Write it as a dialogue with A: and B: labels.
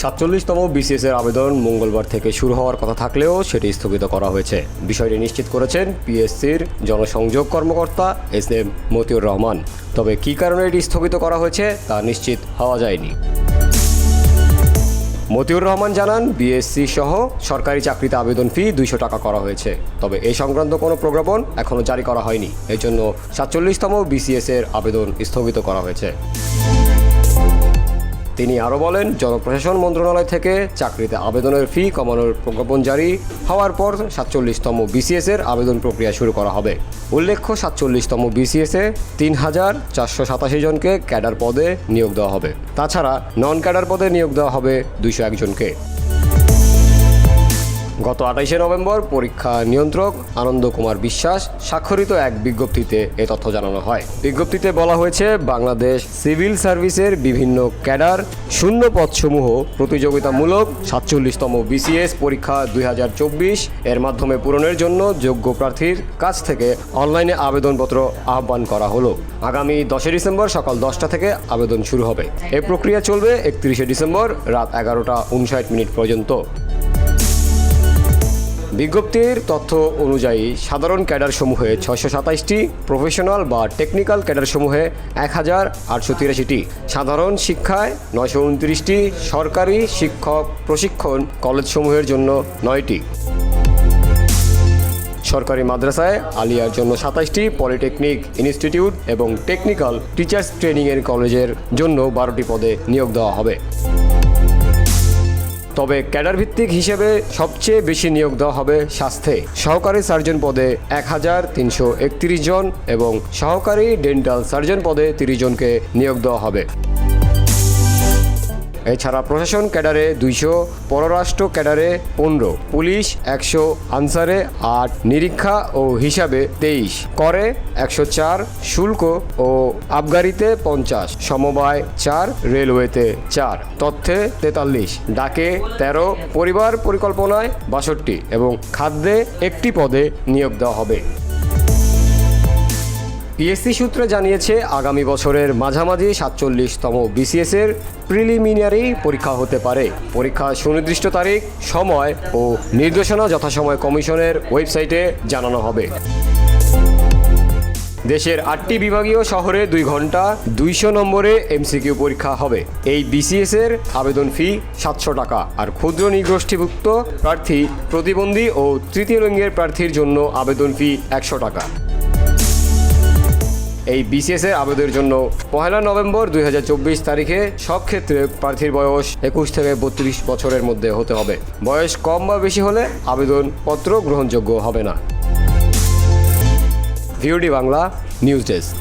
A: 47তম BCS এর আবেদন মঙ্গলবার থেকে শুরু হওয়ার কথা থাকলেও সেটি স্থগিত করা হয়েছে। বিষয়টি নিশ্চিত করেছেন পিএসসির জনসংযোগ কর্মকর্তা এস.এম. মতিউর রহমান। তবে কী কারণে এটি স্থগিত করা হয়েছে তা নিশ্চিত হওয়া যায়নি। মতিউর রহমান জানান, বিএসসি সহ সরকারি চাকরিতে আবেদন ফি 200 টাকা করা হয়েছে। তবে এই সংক্রান্ত কোনো প্রজ্ঞাপন এখনও জারি করা হয়নি। এজন্য 47তম বিসিএস এর আবেদন স্থগিত করা হয়েছে। তিনি আরও বলেন, জনপ্রশাসন মন্ত্রণালয় থেকে চাকরিতে আবেদনের ফি কমানোর প্রজ্ঞাপন জারি হওয়ার পর 47তম বিসিএস এর আবেদন প্রক্রিয়া শুরু করা হবে। উল্লেখ্য, 47তম বিসিএসে 3,487 জনকে ক্যাডার পদে নিয়োগ দেওয়া হবে। তাছাড়া নন ক্যাডার পদে নিয়োগ দেওয়া হবে 201 জনকে। গত 28শে নভেম্বর পরীক্ষা নিয়ন্ত্রক আনন্দ কুমার বিশ্বাস স্বাক্ষরিত এক বিজ্ঞপ্তিতে এ তথ্য জানানো হয়। বিজ্ঞপ্তিতে বলা হয়েছে, বাংলাদেশ সিভিল সার্ভিসের বিভিন্ন ক্যাডার শূন্য পদসমূহ প্রতিযোগিতামূলক 47তম বিসিএস পরীক্ষা 2024 এর মাধ্যমে পূরণের জন্য যোগ্য প্রার্থীর কাছ থেকে অনলাইনে আবেদনপত্র আহ্বান করা হলো। আগামী 10 ডিসেম্বর সকাল 10টা থেকে আবেদন শুরু হবে। এই প্রক্রিয়া চলবে 31শে ডিসেম্বর রাত 11:59 পর্যন্ত। বিজ্ঞপ্তির তথ্য অনুযায়ী সাধারণ ক্যাডারসমূহে 627টি, প্রফেশনাল বা টেকনিক্যাল ক্যাডারসমূহে 1083টি, সাধারণ শিক্ষায় 929টি, সরকারি শিক্ষক প্রশিক্ষণ কলেজসমূহের জন্য 9টি, সরকারি মাদ্রাসায় আলিয়ার জন্য 27টি, পলিটেকনিক ইনস্টিটিউট এবং টেকনিক্যাল টিচার্স ট্রেনিংয়ের কলেজের জন্য 12টি পদে নিয়োগ দেওয়া হবে। তবে ক্যাডার ভিত্তিক হিসেবে সবচেয়ে বেশি নিয়োগ দেওয়া হবে স্বাস্থ্যে। সহকারী সার্জন পদে 1331 জন এবং সহকারী ডেন্টাল সার্জন পদে 30 জনকে নিয়োগ দেওয়া হবে। এছাড়া প্রশাসন ক্যাডারে 200, পররাষ্ট্র ক্যাডারে 15, পুলিশ 100, আনসারে 8, নিরীক্ষা ও হিসাবে 23, করে 104, শুল্ক ও আবগারিতে 50, সমবায় 4, রেলওয়েতে 4, তথ্যে 43, ডাকে 13, পরিবার পরিকল্পনায় 62 এবং খাদ্যে 1টি পদে নিয়োগ দেওয়া হবে। পিএসসি সূত্রে জানিয়েছে, আগামী বছরের মাঝামাঝি 47তম বিসিএস এর প্রিলিমিনারি পরীক্ষা হতে পারে। পরীক্ষার সুনির্দিষ্ট তারিখ, সময় ও নির্দেশনা যথাসময় কমিশনের ওয়েবসাইটে জানানো হবে। দেশের 8টি বিভাগীয় শহরে 2 ঘন্টা 200 নম্বরে এমসিকিউ পরীক্ষা হবে। এই বিসিএস এর আবেদন ফি 700 টাকা। আর ক্ষুদ্র নৃগোষ্ঠীভুক্ত প্রার্থী, প্রতিবন্ধী ও তৃতীয় লিঙ্গের প্রার্থীর জন্য আবেদন ফি 100 টাকা। এই বিসিএস এর আবেদনের জন্য 1 নভেম্বর 2024 তারিখে সব ক্ষেত্রে প্রার্থীর বয়স 21 থেকে 32 বছরের মধ্যে হতে হবে। বয়স কম বা বেশি হলে আবেদনপত্র গ্রহণযোগ্য হবে না। VOD Bangla news desk.